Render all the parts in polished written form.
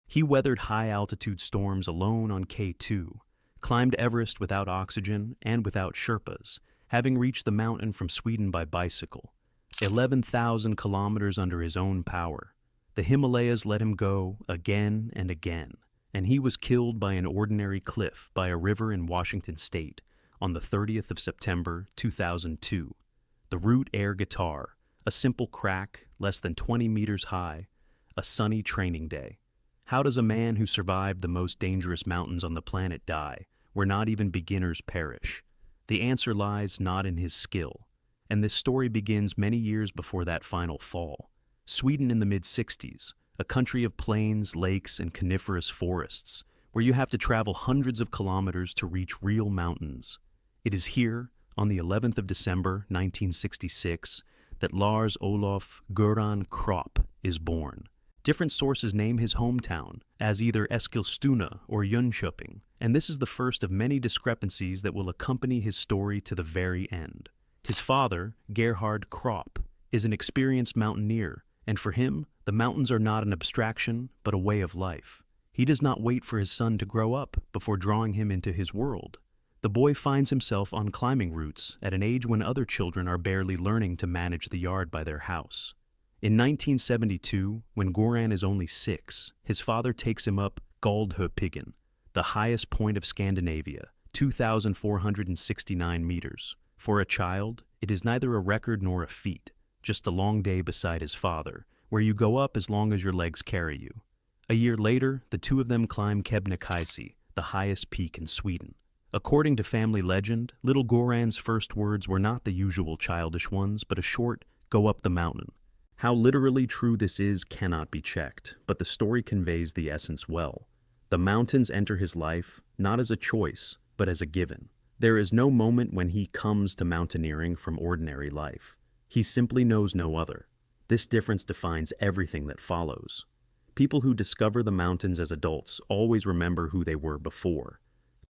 He weathered high-altitude storms alone on K2, climbed Everest without oxygen and without Sherpas, having reached the mountain from Sweden by bicycle, 11,000 kilometers under his own power. The Himalayas let him go again and again, and he was killed by an ordinary cliff by a river in Washington state on the 30th of September 2002. The route air guitar, a simple crack less than 20 meters high, a sunny training day. How does a man who survived the most dangerous mountains on the planet die, where not even beginners perish? The answer lies not in his skill, and this story begins many years before that final fall. Sweden in the mid-60s, a country of plains, lakes, and coniferous forests, where you have to travel hundreds of kilometers to reach real mountains. It is here, on the 11th of December 1966, that Lars Olof Göran Kropp is born. Different sources name his hometown as either Eskilstuna or Jönköping, and this is the first of many discrepancies that will accompany his story to the very end. His father, Gerhard Kropp, is an experienced mountaineer, and for him, the mountains are not an abstraction, but a way of life. He does not wait for his son to grow up before drawing him into his world. The boy finds himself on climbing routes at an age when other children are barely learning to manage the yard by their house. In 1972, when Göran is only 6, his father takes him up Galdhöpiggen, the highest point of Scandinavia, 2,469 meters. For a child, it is neither a record nor a feat, just a long day beside his father, where you go up as long as your legs carry you. A year later, the two of them climb Kebnekaise, the highest peak in Sweden. According to family legend, little Göran's first words were not the usual childish ones, but a short, "Go up the mountain." How literally true this is cannot be checked, but the story conveys the essence well. The mountains enter his life not as a choice, but as a given. There is no moment when he comes to mountaineering from ordinary life. He simply knows no other. This difference defines everything that follows. People who discover the mountains as adults always remember who they were before.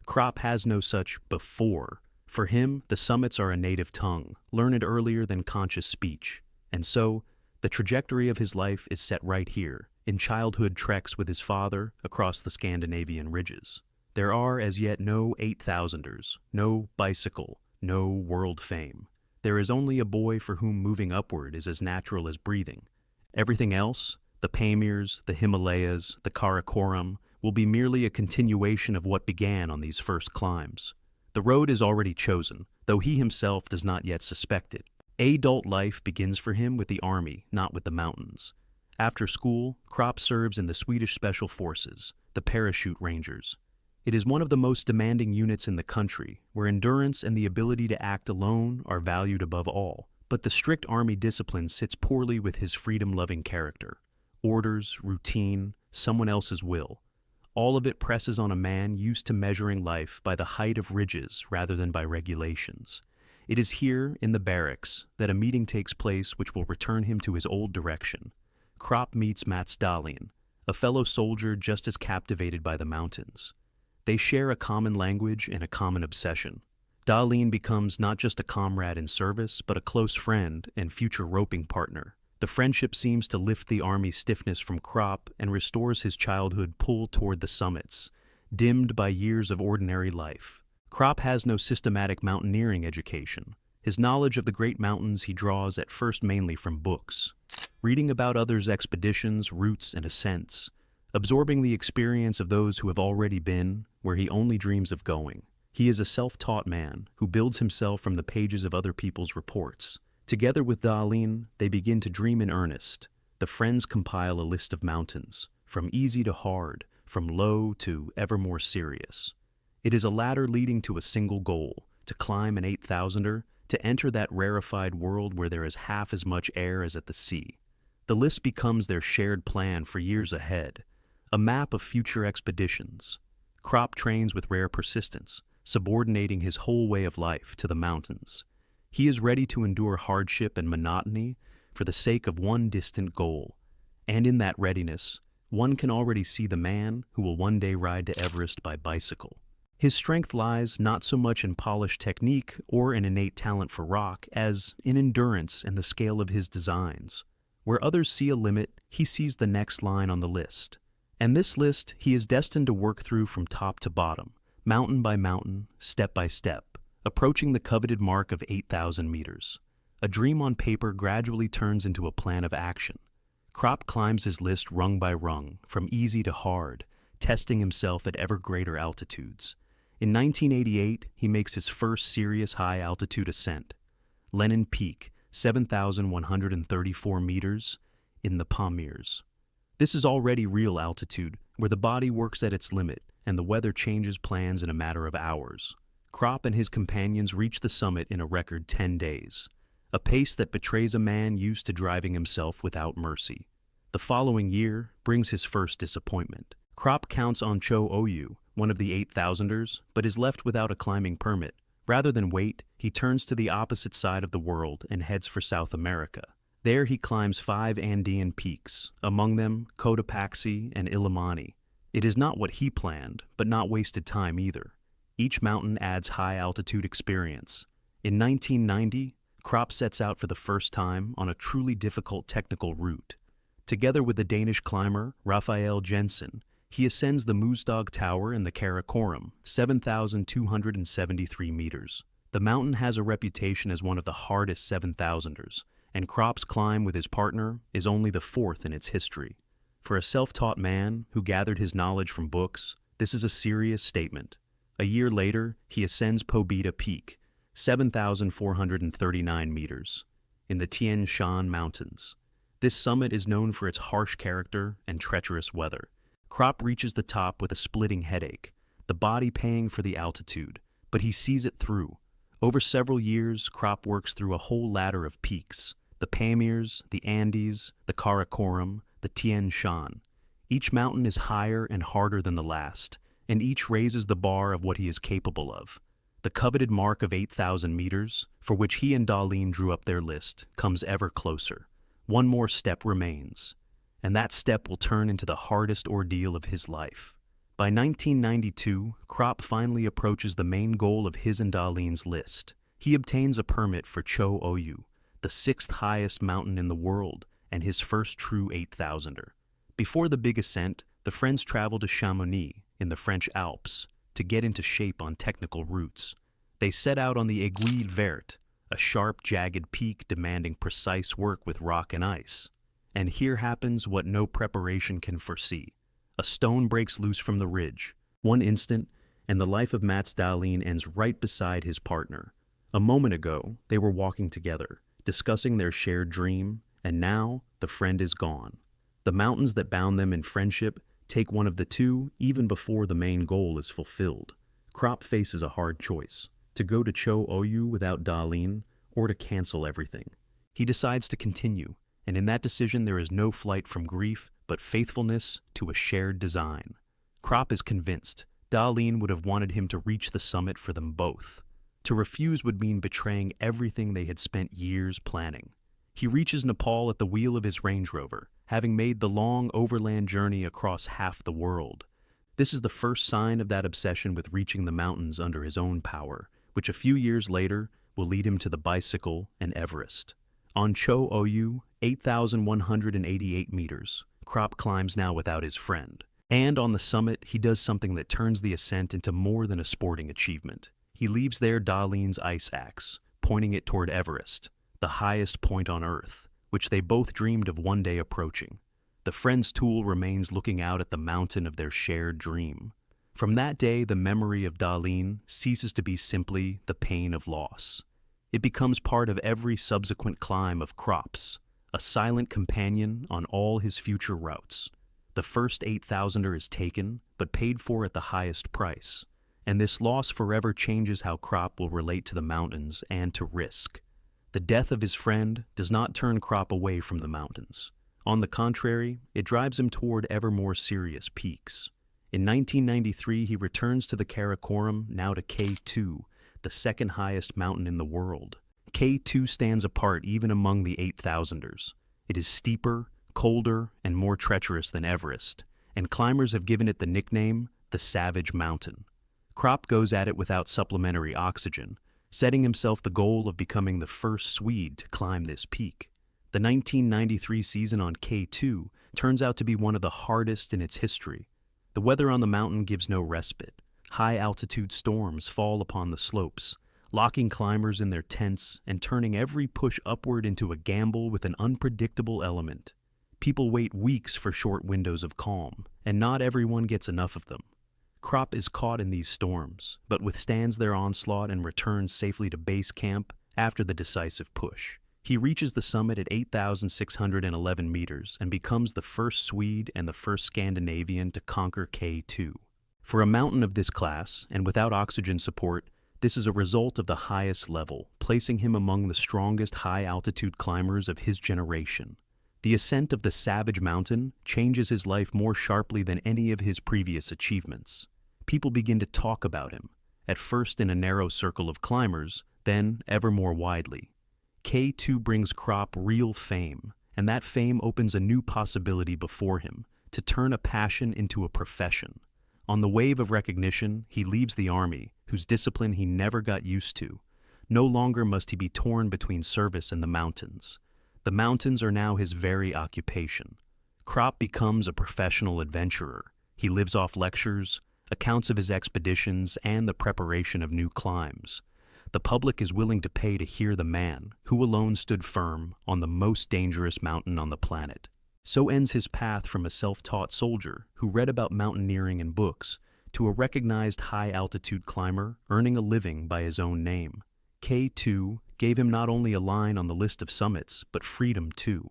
Kropp has no such before. For him, the summits are a native tongue, learned earlier than conscious speech. And so, the trajectory of his life is set right here, in childhood treks with his father across the Scandinavian ridges. There are as yet no 8,000ers, no bicycle, no world fame. There is only a boy for whom moving upward is as natural as breathing. Everything else, the Pamirs, the Himalayas, the Karakoram, will be merely a continuation of what began on these first climbs. The road is already chosen, though he himself does not yet suspect it. Adult life begins for him with the army, not with the mountains. After school, Kropp serves in the Swedish Special Forces, the Parachute Rangers. It is one of the most demanding units in the country, where endurance and the ability to act alone are valued above all. But the strict army discipline sits poorly with his freedom-loving character. Orders, routine, someone else's will. All of it presses on a man used to measuring life by the height of ridges rather than by regulations. It is here, in the barracks, that a meeting takes place which will return him to his old direction. Kropp meets Mats Dahlin, a fellow soldier just as captivated by the mountains. They share a common language and a common obsession. Dahlin becomes not just a comrade in service, but a close friend and future roping partner. The friendship seems to lift the army's stiffness from Kropp and restores his childhood pull toward the summits, dimmed by years of ordinary life. Kropp has no systematic mountaineering education. His knowledge of the great mountains he draws at first mainly from books, reading about others' expeditions, routes, and ascents, absorbing the experience of those who have already been where he only dreams of going. He is a self-taught man who builds himself from the pages of other people's reports. Together with Dahlin, they begin to dream in earnest. The friends compile a list of mountains, from easy to hard, from low to ever more serious. It is a ladder leading to a single goal, to climb an 8,000er, to enter that rarefied world where there is half as much air as at the sea. The list becomes their shared plan for years ahead, a map of future expeditions. Kropp trains with rare persistence, subordinating his whole way of life to the mountains. He is ready to endure hardship and monotony for the sake of one distant goal. And in that readiness, one can already see the man who will one day ride to Everest by bicycle. His strength lies not so much in polished technique or an innate talent for rock as in endurance and the scale of his designs. Where others see a limit, he sees the next line on the list. And this list he is destined to work through from top to bottom, mountain by mountain, step by step, approaching the coveted mark of 8,000 meters. A dream on paper gradually turns into a plan of action. Kropp climbs his list rung by rung, from easy to hard, testing himself at ever greater altitudes. In 1988, he makes his first serious high-altitude ascent. Lenin Peak, 7,134 meters, in the Pamirs. This is already real altitude, where the body works at its limit and the weather changes plans in a matter of hours. Kropp and his companions reach the summit in a record 10 days, a pace that betrays a man used to driving himself without mercy. The following year brings his first disappointment. Kropp counts on Cho Oyu, one of the 8,000ers, but is left without a climbing permit. Rather than wait, he turns to the opposite side of the world and heads for South America. There he climbs 5 Andean peaks, among them Cotopaxi and Illimani. It is not what he planned, but not wasted time either. Each mountain adds high-altitude experience. In 1990, Kropp sets out for the first time on a truly difficult technical route. Together with the Danish climber Rafael Jensen, he ascends the Moosdog Tower in the Karakoram, 7,273 meters. The mountain has a reputation as one of the hardest 7,000ers, and Kropp's climb with his partner is only the 4th in its history. For a self-taught man who gathered his knowledge from books, this is a serious statement. A year later, he ascends Pobeda Peak, 7,439 meters, in the Tian Shan Mountains. This summit is known for its harsh character and treacherous weather. Kropp reaches the top with a splitting headache, the body paying for the altitude, but he sees it through. Over several years, Kropp works through a whole ladder of peaks: the Pamirs, the Andes, the Karakoram, the Tian Shan. Each mountain is higher and harder than the last, and each raises the bar of what he is capable of. The coveted mark of 8,000 meters, for which he and Dahlin drew up their list, comes ever closer. One more step remains, and that step will turn into the hardest ordeal of his life. By 1992, Kropp finally approaches the main goal of his and Dahlin's list. He obtains a permit for Cho Oyu, the 6th highest mountain in the world, and his first true 8,000er. Before the big ascent, the friends travel to Chamonix, in the French Alps, to get into shape on technical routes. They set out on the Aiguille Verte, a sharp, jagged peak demanding precise work with rock and ice. And here happens what no preparation can foresee. A stone breaks loose from the ridge. One instant, and the life of Mats Dahlin ends right beside his partner. A moment ago, they were walking together, discussing their shared dream, and now the friend is gone. The mountains that bound them in friendship take one of the two even before the main goal is fulfilled. Kropp faces a hard choice: to go to Cho Oyu without Dahlin, or to cancel everything. He decides to continue, and in that decision there is no flight from grief, but faithfulness to a shared design. Kropp is convinced Dahlin would have wanted him to reach the summit for them both. To refuse would mean betraying everything they had spent years planning. He reaches Nepal at the wheel of his Range Rover, having made the long overland journey across half the world. This is the first sign of that obsession with reaching the mountains under his own power, which a few years later will lead him to the bicycle and Everest. On Cho Oyu, 8,188 meters, Kropp climbs now without his friend. And on the summit, he does something that turns the ascent into more than a sporting achievement. He leaves there Dahlin's ice axe, pointing it toward Everest, the highest point on Earth, which they both dreamed of one day approaching. The friend's tool remains looking out at the mountain of their shared dream. From that day, the memory of Dahlin ceases to be simply the pain of loss. It becomes part of every subsequent climb of Kropp's, a silent companion on all his future routes. The first 8,000er is taken, but paid for at the highest price, and this loss forever changes how Kropp will relate to the mountains and to risk. The death of his friend does not turn Kropp away from the mountains. On the contrary, it drives him toward ever more serious peaks. In 1993, he returns to the Karakoram, now to K2, the 2nd highest mountain in the world. K2 stands apart even among the 8,000ers. It is steeper, colder, and more treacherous than Everest, and climbers have given it the nickname the Savage Mountain. Kropp goes at it without supplementary oxygen, setting himself the goal of becoming the first Swede to climb this peak. The The 1993 season on K2 turns out to be one of the hardest in its history. The weather on the mountain gives no respite. High-altitude storms fall upon the slopes, locking climbers in their tents and turning every push upward into a gamble with an unpredictable element. People wait weeks for short windows of calm, and not everyone gets enough of them. Kropp is caught in these storms, but withstands their onslaught and returns safely to base camp after the decisive push. He reaches the summit at 8,611 meters and becomes the first Swede and the first Scandinavian to conquer K2. For a mountain of this class, and without oxygen support, this is a result of the highest level, placing him among the strongest high-altitude climbers of his generation. The ascent of the Savage Mountain changes his life more sharply than any of his previous achievements. People begin to talk about him, at first in a narrow circle of climbers, then ever more widely. K2 brings Kropp real fame, and that fame opens a new possibility before him, to turn a passion into a profession. On the wave of recognition, he leaves the army, whose discipline he never got used to. No longer must he be torn between service and the mountains. The mountains are now his very occupation. Kropp becomes a professional adventurer. He lives off lectures, accounts of his expeditions, and the preparation of new climbs. The public is willing to pay to hear the man who alone stood firm on the most dangerous mountain on the planet. So ends his path from a self-taught soldier who read about mountaineering in books to a recognized high-altitude climber earning a living by his own name. K2 gave him not only a line on the list of summits, but freedom too.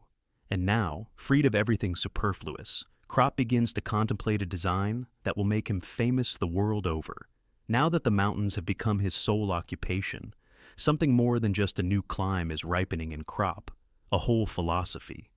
And now, freed of everything superfluous, Kropp begins to contemplate a design that will make him famous the world over. Now that the mountains have become his sole occupation, something more than just a new climb is ripening in Kropp, a whole philosophy.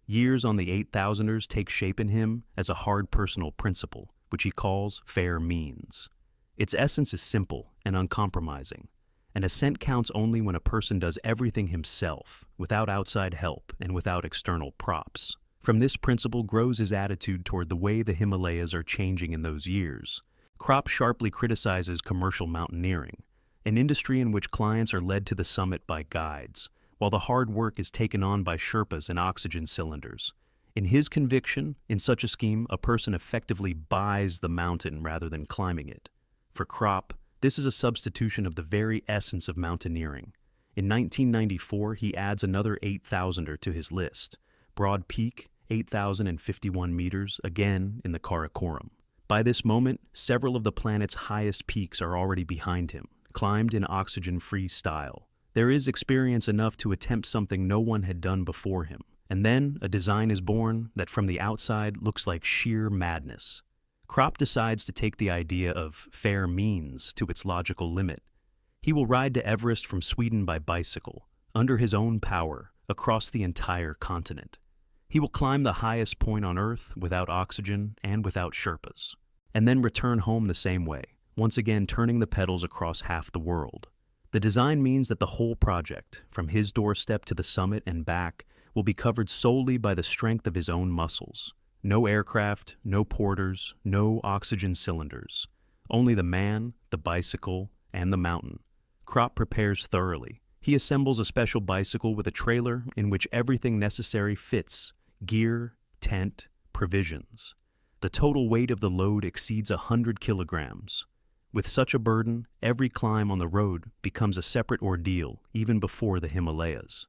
Years on the 8,000ers take shape in him as a hard personal principle, which he calls fair means. Its essence is simple and uncompromising. An ascent counts only when a person does everything himself, without outside help and without external props. From this principle grows his attitude toward the way the Himalayas are changing in those years. Kropp sharply criticizes commercial mountaineering, an industry in which clients are led to the summit by guides, while the hard work is taken on by Sherpas and oxygen cylinders. In his conviction, in such a scheme, a person effectively buys the mountain rather than climbing it. For Kropp, this is a substitution of the very essence of mountaineering. In 1994, he adds another 8,000er to his list. Broad Peak, 8,051 meters, again in the Karakoram. By this moment, several of the planet's highest peaks are already behind him, climbed in oxygen-free style. There is experience enough to attempt something no one had done before him. And then a design is born that from the outside looks like sheer madness. Kropp decides to take the idea of fair means to its logical limit. He will ride to Everest from Sweden by bicycle, under his own power, across the entire continent. He will climb the highest point on Earth without oxygen and without Sherpas, and then return home the same way, once again turning the pedals across half the world. The design means that the whole project, from his doorstep to the summit and back, will be covered solely by the strength of his own muscles. No aircraft, no porters, no oxygen cylinders. Only the man, the bicycle, and the mountain. Kropp prepares thoroughly. He assembles a special bicycle with a trailer in which everything necessary fits: gear, tent, provisions. The total weight of the load exceeds 100 kilograms. With such a burden, every climb on the road becomes a separate ordeal even before the Himalayas.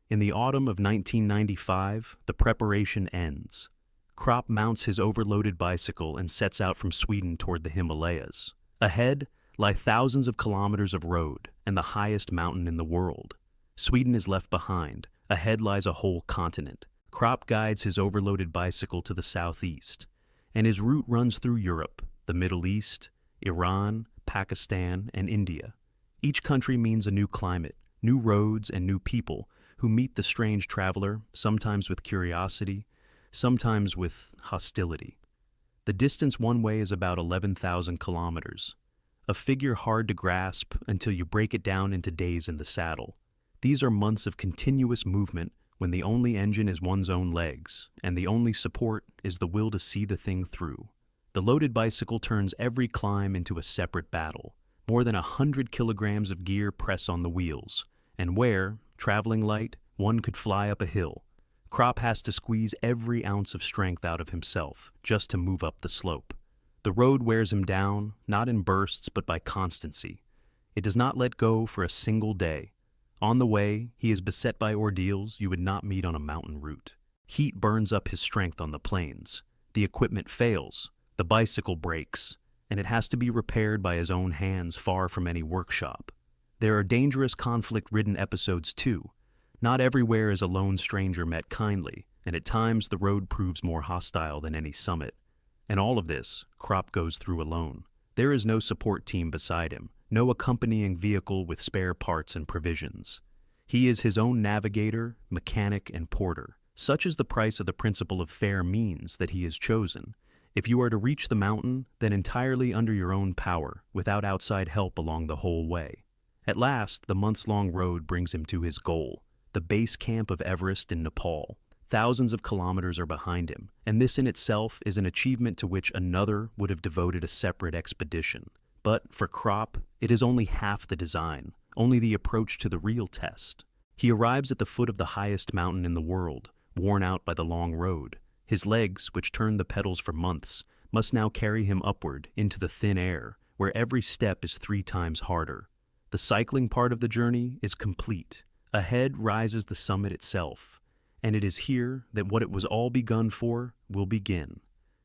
In the autumn of 1995, the preparation ends. Kropp mounts his overloaded bicycle and sets out from Sweden toward the Himalayas. Ahead lie thousands of kilometers of road and the highest mountain in the world. Sweden is left behind. Ahead lies a whole continent. Kropp guides his overloaded bicycle to the southeast, and his route runs through Europe, the Middle East, Iran, Pakistan, and India. Each country means a new climate, new roads, and new people who meet the strange traveler, sometimes with curiosity, sometimes with hostility. The distance one way is about 11,000 kilometers, a figure hard to grasp until you break it down into days in the saddle. These are months of continuous movement when the only engine is one's own legs, and the only support is the will to see the thing through. The loaded bicycle turns every climb into a separate battle. More than 100 kilograms of gear press on the wheels, and where, traveling light, one could fly up a hill, Kropp has to squeeze every ounce of strength out of himself just to move up the slope. The road wears him down, not in bursts but by constancy. It does not let go for a single day. On the way, he is beset by ordeals you would not meet on a mountain route. Heat burns up his strength on the plains. The equipment fails, the bicycle breaks, and it has to be repaired by his own hands far from any workshop. There are dangerous conflict-ridden episodes too. Not everywhere is a lone stranger met kindly, and at times the road proves more hostile than any summit. And all of this, Kropp goes through alone. There is no support team beside him, no accompanying vehicle with spare parts and provisions. He is his own navigator, mechanic, and porter. Such is the price of the principle of fair means that he has chosen. If you are to reach the mountain, then entirely under your own power, without outside help along the whole way. At last, the months-long road brings him to his goal, the base camp of Everest in Nepal. Thousands of kilometers are behind him, and this in itself is an achievement to which another would have devoted a separate expedition. But for Kropp, it is only half the design, only the approach to the real test. He arrives at the foot of the highest mountain in the world, worn out by the long road. His legs, which turned the pedals for months, must now carry him upward into the thin air, where every step is 3 times harder. The cycling part of the journey is complete. Ahead rises the summit itself, and it is here that what it was all begun for will begin.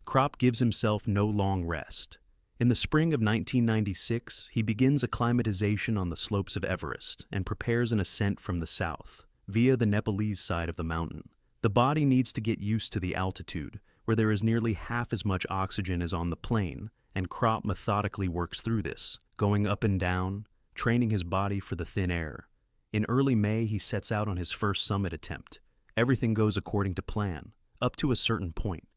Kropp gives himself no long rest. In the spring of 1996, he begins acclimatization on the slopes of Everest and prepares an ascent from the south, via the Nepalese side of the mountain. The body needs to get used to the altitude, where there is nearly half as much oxygen as on the plain, and Kropp methodically works through this, going up and down, training his body for the thin air. In early May, he sets out on his first summit attempt. Everything goes according to plan, up to a certain point.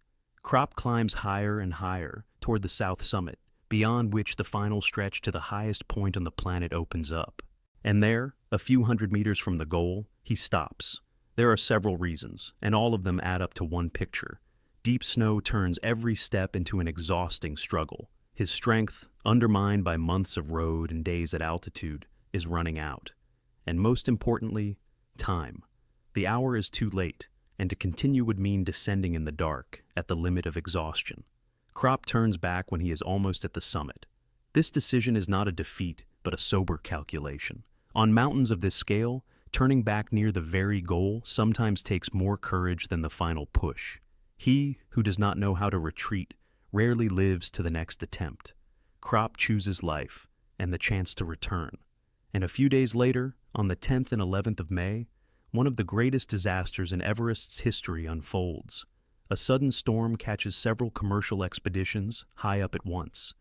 Kropp climbs higher and higher toward the south summit, beyond which the final stretch to the highest point on the planet opens up. And there, a few hundred meters from the goal, he stops. There are several reasons, and all of them add up to one picture. Deep snow turns every step into an exhausting struggle. His strength, undermined by months of road and days at altitude, is running out. And most importantly, time. The hour is too late, and to continue would mean descending in the dark, at the limit of exhaustion. Kropp turns back when he is almost at the summit. This decision is not a defeat, but a sober calculation. On mountains of this scale, turning back near the very goal sometimes takes more courage than the final push. He, who does not know how to retreat, rarely lives to the next attempt. Kropp chooses life, and the chance to return. And a few days later, on the 10th and 11th of May, one of the greatest disasters in Everest's history unfolds. A sudden storm catches several commercial expeditions high up at once,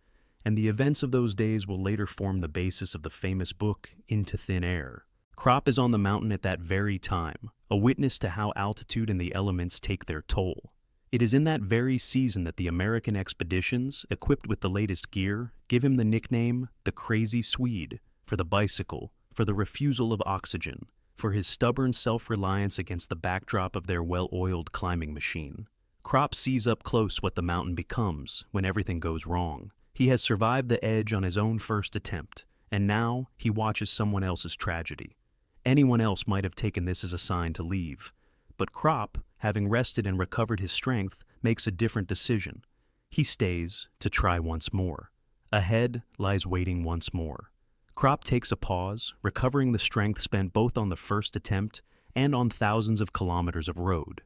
and the events of those days will later form the basis of the famous book, Into Thin Air. Kropp is on the mountain at that very time, a witness to how altitude and the elements take their toll. It is in that very season that the American expeditions, equipped with the latest gear, give him the nickname the Crazy Swede, for the bicycle, for the refusal of oxygen, for his stubborn self-reliance against the backdrop of their well-oiled climbing machine. Kropp sees up close what the mountain becomes when everything goes wrong. He has survived the edge on his own first attempt, and now he watches someone else's tragedy. Anyone else might have taken this as a sign to leave, but Kropp, having rested and recovered his strength, makes a different decision. He stays to try once more. Ahead lies waiting once more. Kropp takes a pause, recovering the strength spent both on the first attempt and on thousands of kilometers of road.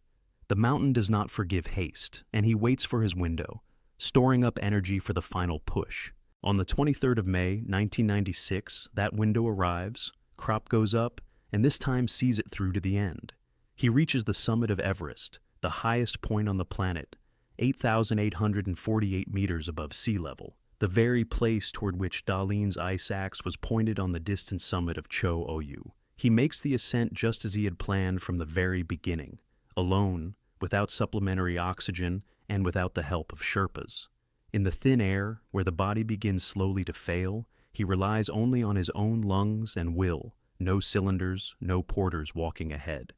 The mountain does not forgive haste, and he waits for his window, storing up energy for the final push. On the 23rd of May, 1996, that window arrives. Kropp goes up, and this time sees it through to the end. He reaches the summit of Everest, the highest point on the planet, 8,848 meters above sea level, the very place toward which Dahleen's ice axe was pointed on the distant summit of Cho Oyu. He makes the ascent just as he had planned from the very beginning, alone, without supplementary oxygen, and without the help of Sherpas. In the thin air, where the body begins slowly to fail, he relies only on his own lungs and will, no cylinders, no porters walking ahead.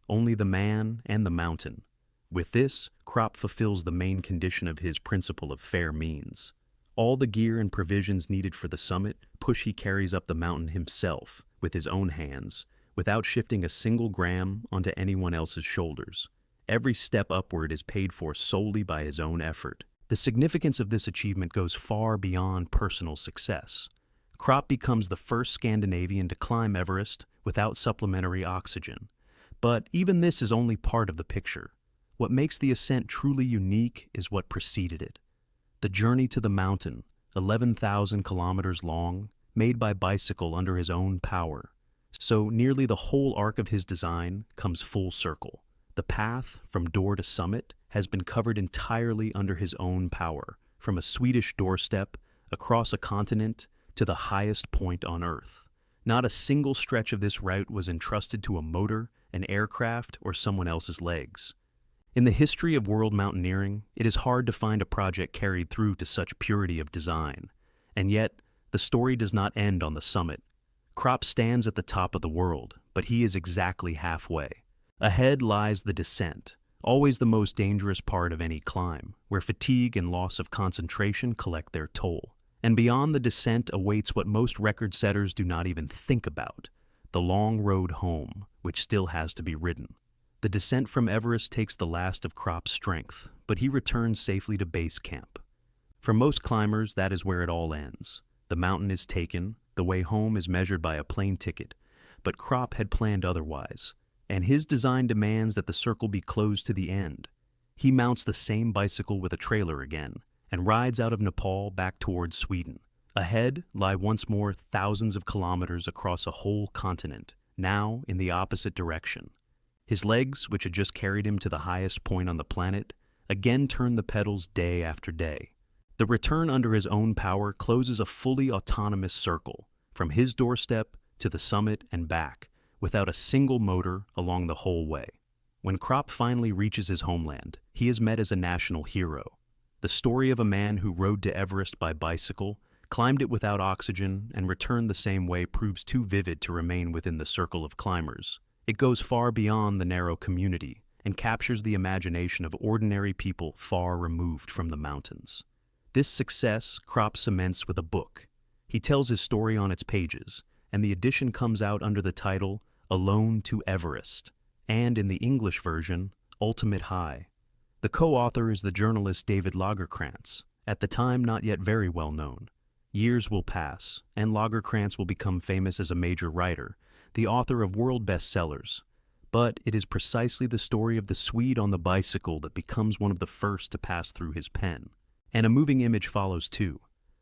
Only the man and the mountain. With this, Kropp fulfills the main condition of his principle of fair means. All the gear and provisions needed for the summit he carries up the mountain himself, with his own hands, without shifting a single gram onto anyone else's shoulders. Every step upward is paid for solely by his own effort. The significance of this achievement goes far beyond personal success. Kropp becomes the first Scandinavian to climb Everest without supplementary oxygen. But even this is only part of the picture. What makes the ascent truly unique is what preceded it. The journey to the mountain, 11,000 kilometers long, made by bicycle under his own power. So nearly the whole arc of his design comes full circle. The path from door to summit has been covered entirely under his own power, from a Swedish doorstep, across a continent, to the highest point on Earth. Not a single stretch of this route was entrusted to a motor, an aircraft, or someone else's legs. In the history of world mountaineering, it is hard to find a project carried through to such purity of design. And yet, the story does not end on the summit. Kropp stands at the top of the world, but he is exactly halfway. Ahead lies the descent, always the most dangerous part of any climb, where fatigue and loss of concentration collect their toll. And beyond the descent awaits what most record setters do not even think about, the long road home, which still has to be ridden. The descent from Everest takes the last of Kropp's strength, but he returns safely to base camp. For most climbers, that is where it all ends. The mountain is taken, the way home is measured by a plane ticket, but Kropp had planned otherwise, and his design demands that the circle be closed to the end. He mounts the same bicycle with a trailer again, and rides out of Nepal back towards Sweden. Ahead lie once more thousands of kilometers across a whole continent, now in the opposite direction. His legs, which had just carried him to the highest point on the planet, again turn the pedals day after day. The return under his own power closes a fully autonomous circle, from his doorstep to the summit and back, without a single motor along the whole way. When Kropp finally reaches his homeland, he is met as a national hero. The story of a man who rode to Everest by bicycle, climbed it without oxygen, and returned the same way proves too vivid to remain within the circle of climbers. It goes far beyond the narrow community and captures the imagination of ordinary people far removed from the mountains. This success Kropp cements with a book. He tells his story on its pages, and the edition comes out under the title Alone to Everest, and in the English version, Ultimate High. The co-author is the journalist David Lagerkrantz, at the time not yet very well known. Years will pass, and Lagerkrantz will become famous as a major writer, the author of world bestsellers. But it is precisely the story of the Swede on the bicycle that becomes one of the first to pass through his pen. And a moving image follows too.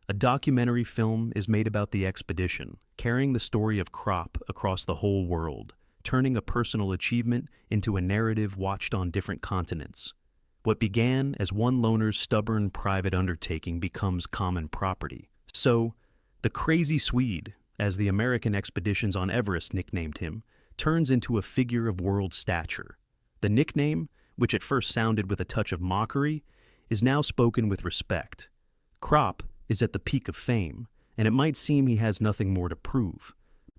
A documentary film is made about the expedition, carrying the story of Kropp across the whole world, turning a personal achievement into a narrative watched on different continents. What began as one loner's stubborn private undertaking becomes common property. So, the Crazy Swede, as the American expeditions on Everest nicknamed him, turns into a figure of world stature. The nickname, which at first sounded with a touch of mockery, is now spoken with respect. Kropp is at the peak of fame, and it might seem he has nothing more to prove.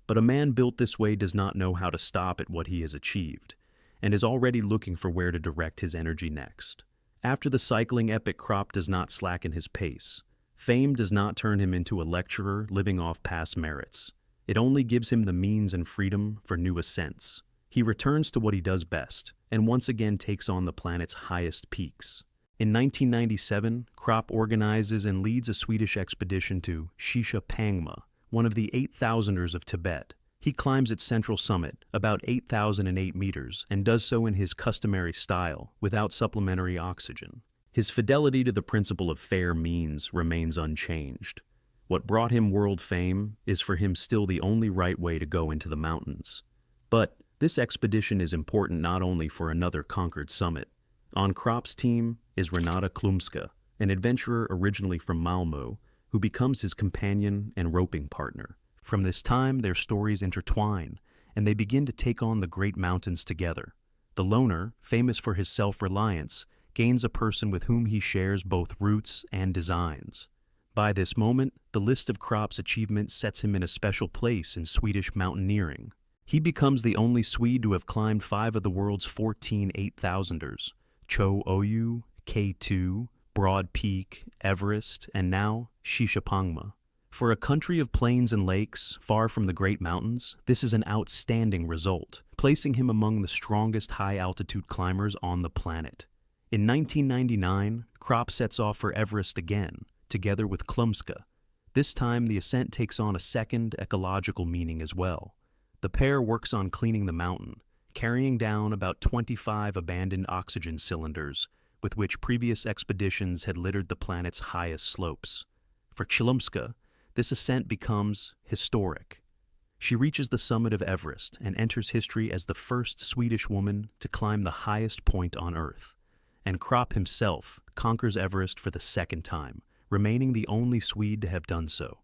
But a man built this way does not know how to stop at what he has achieved, and is already looking for where to direct his energy next. After the cycling epic, Kropp does not slacken his pace. Fame does not turn him into a lecturer living off past merits. It only gives him the means and freedom for new ascents. He returns to what he does best, and once again takes on the planet's highest peaks. In 1997, Kropp organizes and leads a Swedish expedition to Shisha Pangma, one of the 8,000ers of Tibet. He climbs its central summit, about 8,008 meters, and does so in his customary style, without supplementary oxygen. His fidelity to the principle of fair means remains unchanged. What brought him world fame is for him still the only right way to go into the mountains. But this expedition is important not only for another conquered summit. On Kropp's team is Renata Klumska, an adventurer originally from Malmö, who becomes his companion and roping partner. From this time, their stories intertwine, and they begin to take on the great mountains together. The loner, famous for his self-reliance, gains a person with whom he shares both roots and designs. By this moment, the list of Kropp's achievements sets him in a special place in Swedish mountaineering. He becomes the only Swede to have climbed 5 of the world's 14 8,000ers, Cho Oyu, K2, Broad Peak, Everest, and now Shisha Pangma. For a country of plains and lakes, far from the great mountains, this is an outstanding result, placing him among the strongest high-altitude climbers on the planet. In 1999, Kropp sets off for Everest again, together with Klumska. This time, the ascent takes on a second ecological meaning as well. The pair works on cleaning the mountain, carrying down about 25 abandoned oxygen cylinders with which previous expeditions had littered the planet's highest slopes. For Klumska, this ascent becomes historic. She reaches the summit of Everest and enters history as the first Swedish woman to climb the highest point on Earth. And Kropp himself conquers Everest for the second time, remaining the only Swede to have done so.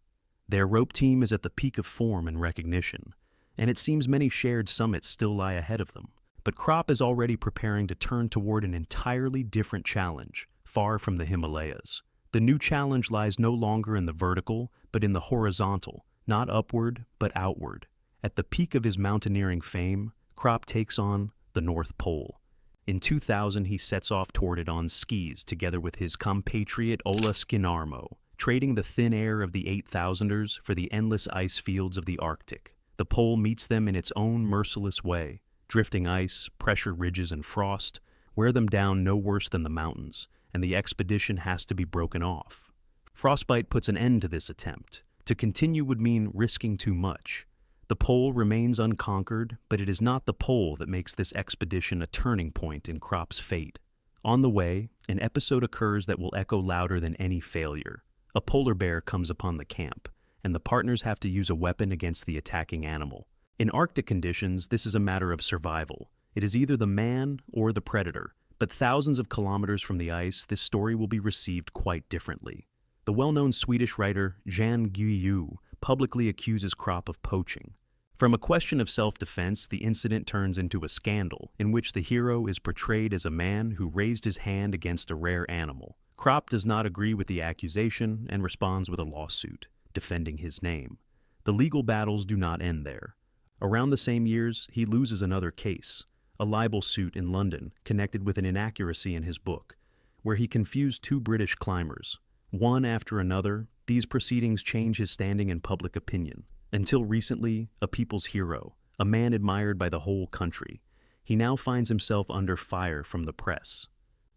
Their rope team is at the peak of form and recognition, and it seems many shared summits still lie ahead of them. But Kropp is already preparing to turn toward an entirely different challenge, far from the Himalayas. The new challenge lies no longer in the vertical, but in the horizontal, not upward, but outward. At the peak of his mountaineering fame, Kropp takes on the North Pole. In 2000, he sets off toward it on skis together with his compatriot Ola Skinnarmo, trading the thin air of the 8,000ers for the endless ice fields of the Arctic. The pole meets them in its own merciless way. Drifting ice, pressure ridges, and frost wear them down no worse than the mountains, and the expedition has to be broken off. Frostbite puts an end to this attempt. To continue would mean risking too much. The pole remains unconquered, but it is not the pole that makes this expedition a turning point in Kropp's fate. On the way, an episode occurs that will echo louder than any failure. A polar bear comes upon the camp, and the partners have to use a weapon against the attacking animal. In Arctic conditions, this is a matter of survival. It is either the man or the predator, but thousands of kilometers from the ice, this story will be received quite differently. The well-known Swedish writer Jan Guillou publicly accuses Kropp of poaching. From a question of self-defense, the incident turns into a scandal, in which the hero is portrayed as a man who raised his hand against a rare animal. Kropp does not agree with the accusation and responds with a lawsuit, defending his name. The legal battles do not end there. Around the same years, he loses another case, a libel suit in London connected with an inaccuracy in his book, where he confused two British climbers. One after another, these proceedings change his standing in public opinion. Until recently, a people's hero, a man admired by the whole country, he now finds himself under fire from the press.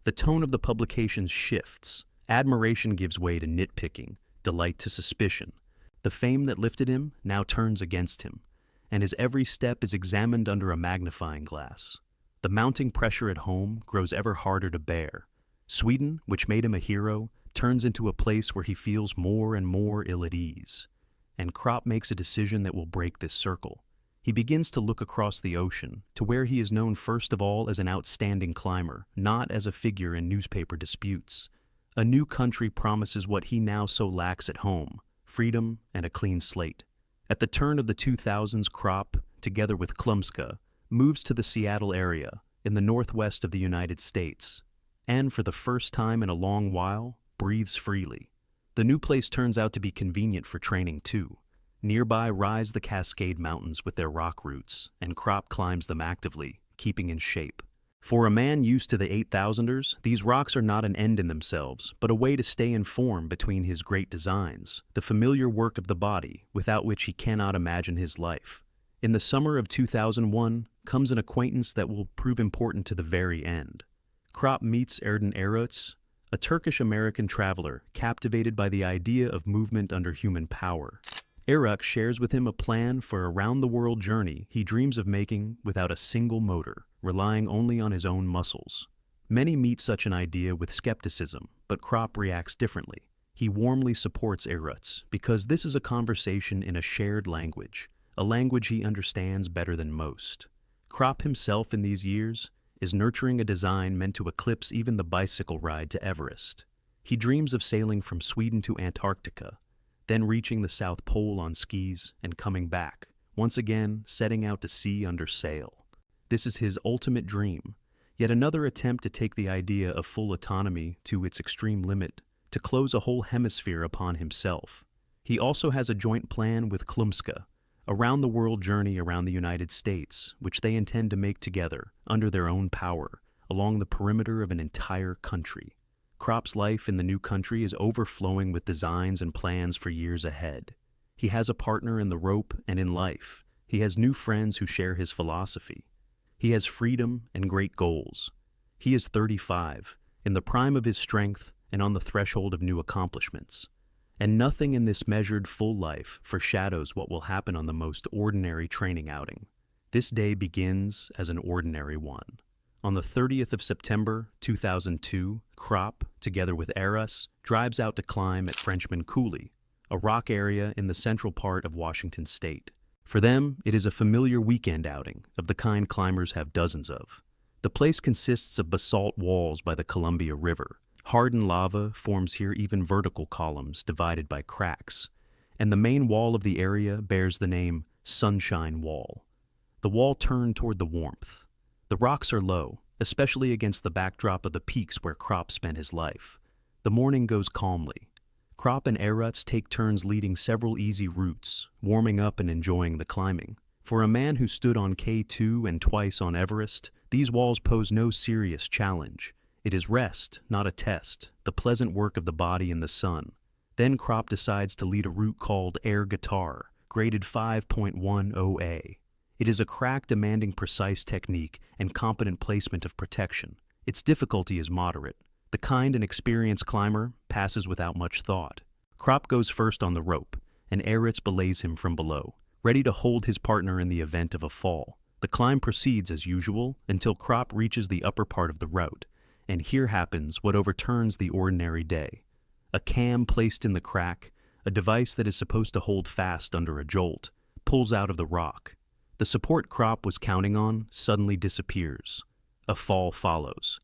The tone of the publications shifts. Admiration gives way to nitpicking, delight to suspicion. The fame that lifted him now turns against him, and his every step is examined under a magnifying glass. The mounting pressure at home grows ever harder to bear. Sweden, which made him a hero, turns into a place where he feels more and more ill at ease. And Kropp makes a decision that will break this circle. He begins to look across the ocean, to where he is known first of all as an outstanding climber, not as a figure in newspaper disputes. A new country promises what he now so lacks at home: freedom and a clean slate. At the turn of the 2000s, Kropp, together with Klumska, moves to the Seattle area, in the northwest of the United States, and for the first time in a long while, breathes freely. The new place turns out to be convenient for training too. Nearby rise the Cascade Mountains with their rock roots, and Kropp climbs them actively, keeping in shape. For a man used to the 8,000ers, these rocks are not an end in themselves, but a way to stay in form between his great designs, the familiar work of the body, without which he cannot imagine his life. In the summer of 2001 comes an acquaintance that will prove important to the very end. Kropp meets Erden Eröz, a Turkish-American traveler captivated by the idea of movement under human power. Eröz shares with him a plan for a round-the-world journey he dreams of making without a single motor, relying only on his own muscles. Many meet such an idea with skepticism, but Kropp reacts differently. He warmly supports Eröz because this is a conversation in a shared language, a language he understands better than most. Kropp himself in these years is nurturing a design meant to eclipse even the bicycle ride to Everest. He dreams of sailing from Sweden to Antarctica, then reaching the South Pole on skis and coming back, once again setting out to sea under sail. This is his ultimate dream, yet another attempt to take the idea of full autonomy to its extreme limit, to close a whole hemisphere upon himself. He also has a joint plan with Klumska, a round-the-world journey around the United States, which they intend to make together, under their own power, along the perimeter of an entire country. Kropp's life in the new country is overflowing with designs and plans for years ahead. He has a partner in the rope and in life, He has new friends who share his philosophy. He has freedom and great goals. He is 35, in the prime of his strength and on the threshold of new accomplishments. And nothing in this measured full life foreshadows what will happen on the most ordinary training outing. This day begins as an ordinary one. On the 30th of September, 2002, Kropp, together with Eras, drives out to climb at Frenchman Coulee, a rock area in the central part of Washington state. For them, it is a familiar weekend outing, of the kind climbers have dozens of. The place consists of basalt walls by the Columbia River. Hardened lava forms here even vertical columns divided by cracks, and the main wall of the area bears the name Sunshine Wall. The wall turned toward the warmth. The rocks are low, especially against the backdrop of the peaks where Kropp spent his life. The morning goes calmly. Kropp and Eras take turns leading several easy routes, warming up and enjoying the climbing. For a man who stood on K2 and twice on Everest, these walls pose no serious challenge. It is rest, not a test, the pleasant work of the body in the sun. Then Kropp decides to lead a route called Air Guitar, graded 5.10A. It is a crack demanding precise technique and competent placement of protection. Its difficulty is moderate. The kind and experienced climber passes without much thought. Kropp goes first on the rope, and Eras belays him from below, ready to hold his partner in the event of a fall. The climb proceeds as usual until Kropp reaches the upper part of the route, and here happens what overturns the ordinary day. A cam placed in the crack, a device that is supposed to hold fast under a jolt, pulls out of the rock. The support Kropp was counting on suddenly disappears. A fall follows.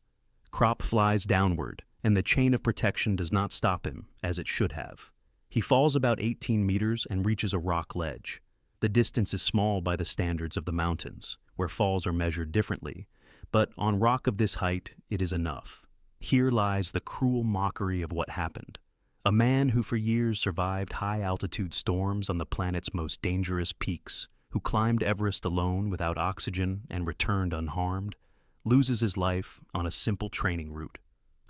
Kropp flies downward, and the chain of protection does not stop him, as it should have. He falls about 18 meters and reaches a rock ledge. The distance is small by the standards of the mountains, where falls are measured differently, but on rock of this height, it is enough. Here lies the cruel mockery of what happened. A man who for years survived high-altitude storms on the planet's most dangerous peaks, who climbed Everest alone without oxygen and returned unharmed, loses his life on a simple training route.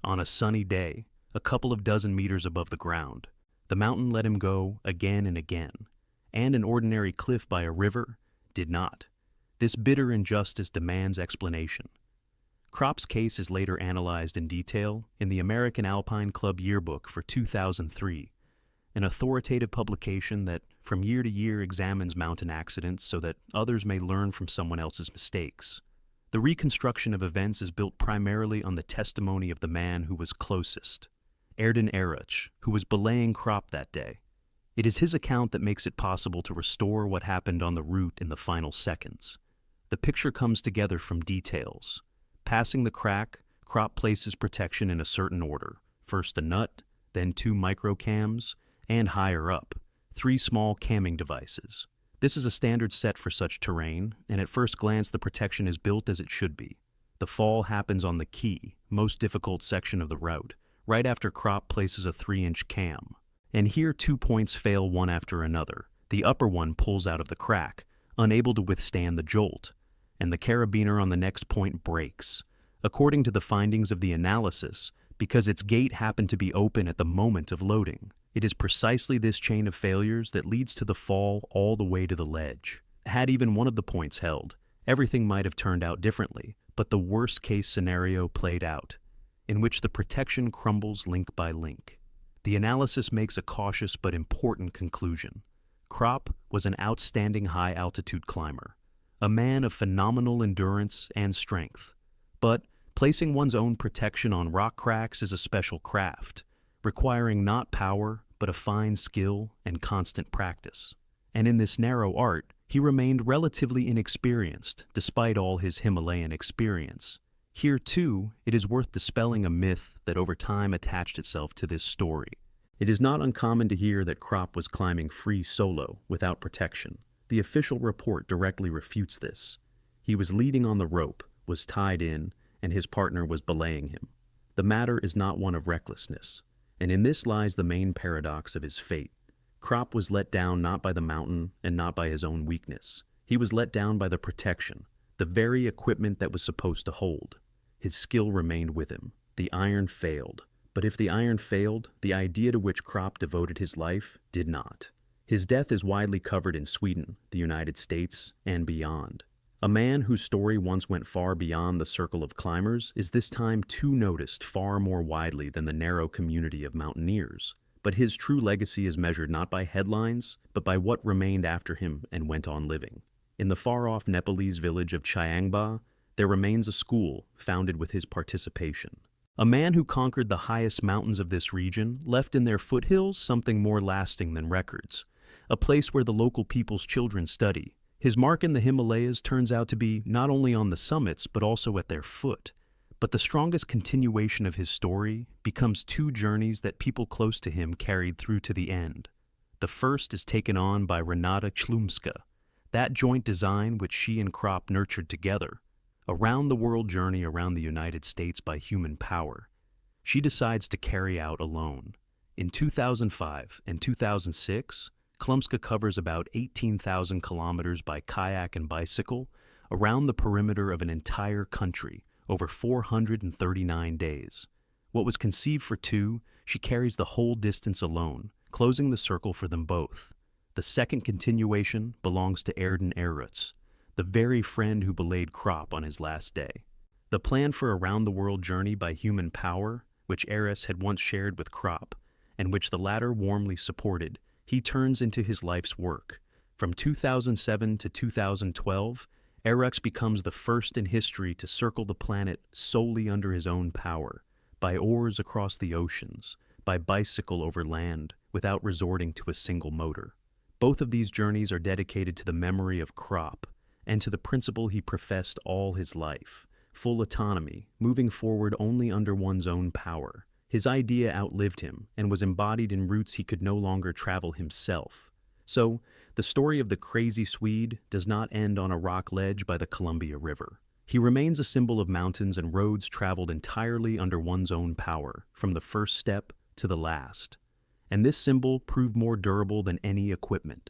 On a sunny day, a couple of dozen meters above the ground, the mountain let him go again and again, and an ordinary cliff by a river did not. This bitter injustice demands explanation. Kropp's case is later analyzed in detail in the American Alpine Club Yearbook for 2003, an authoritative publication that from year to year examines mountain accidents so that others may learn from someone else's mistakes. The reconstruction of events is built primarily on the testimony of the man who was closest, Eras, who was belaying Kropp that day. It is his account that makes it possible to restore what happened on the route in the final seconds. The picture comes together from details. Passing the crack, Kropp places protection in a certain order. First a nut, then 2 microcams, and higher up, 3 small camming devices. This is a standard set for such terrain, and at first glance the protection is built as it should be. The fall happens on the key, most difficult section of the route, right after Kropp places a 3-inch cam. And here 2 points fail one after another. The upper one pulls out of the crack, unable to withstand the jolt, and the carabiner on the next point breaks. According to the findings of the analysis, because its gate happened to be open at the moment of loading. It is precisely this chain of failures that leads to the fall all the way to the ledge. Had even one of the points held, everything might have turned out differently, but the worst-case scenario played out, in which the protection crumbles link by link. The analysis makes a cautious but important conclusion. Kropp was an outstanding high-altitude climber, a man of phenomenal endurance and strength. But placing one's own protection on rock cracks is a special craft, requiring not power, but a fine skill and constant practice. And in this narrow art, he remained relatively inexperienced, despite all his Himalayan experience. Here, too, it is worth dispelling a myth that over time attached itself to this story. It is not uncommon to hear that Kropp was climbing free solo, without protection. The official report directly refutes this. He was leading on the rope, was tied in, and his partner was belaying him. The matter is not one of recklessness, and in this lies the main paradox of his fate. Kropp was let down not by the mountain and not by his own weakness. He was let down by the protection, the very equipment that was supposed to hold. His skill remained with him. The iron failed. But if the iron failed, the idea to which Kropp devoted his life did not. His death is widely covered in Sweden, the United States, and beyond. A man whose story once went far beyond the circle of climbers is this time too noticed far more widely than the narrow community of mountaineers. But his true legacy is measured not by headlines, but by what remained after him and went on living. In the far-off Nepalese village of Chiangba, there remains a school founded with his participation. A man who conquered the highest mountains of this region left in their foothills something more lasting than records, a place where the local people's children study. His mark in the Himalayas turns out to be not only on the summits but also at their foot. But the strongest continuation of his story becomes two journeys that people close to him carried through to the end. The first is taken on by Renata Chlumska, that joint design which she and Kropp nurtured together, a round-the-world journey around the United States by human power. She decides to carry out alone. In 2005 and 2006, Chlumska covers about 18,000 kilometers by kayak and bicycle around the perimeter of an entire country over 439 days. What was conceived for two, she carries the whole distance alone, closing the circle for them both. The second continuation belongs to Erden Eruts, the very friend who belayed Kropp on his last day. The plan for a round-the-world journey by human power, which Eruts had once shared with Kropp, and which the latter warmly supported, he turns into his life's work. From 2007 to 2012, Eruts becomes the first in history to circle the planet solely under his own power, by oars across the oceans, by bicycle over land, without resorting to a single motor. Both of these journeys are dedicated to the memory of Kropp and to the principle he professed all his life: full autonomy, moving forward only under one's own power. His idea outlived him and was embodied in routes he could no longer travel himself. So, the story of the crazy Swede does not end on a rock ledge by the Columbia River. He remains a symbol of mountains and roads traveled entirely under one's own power, from the first step to the last. And this symbol proved more durable than any equipment.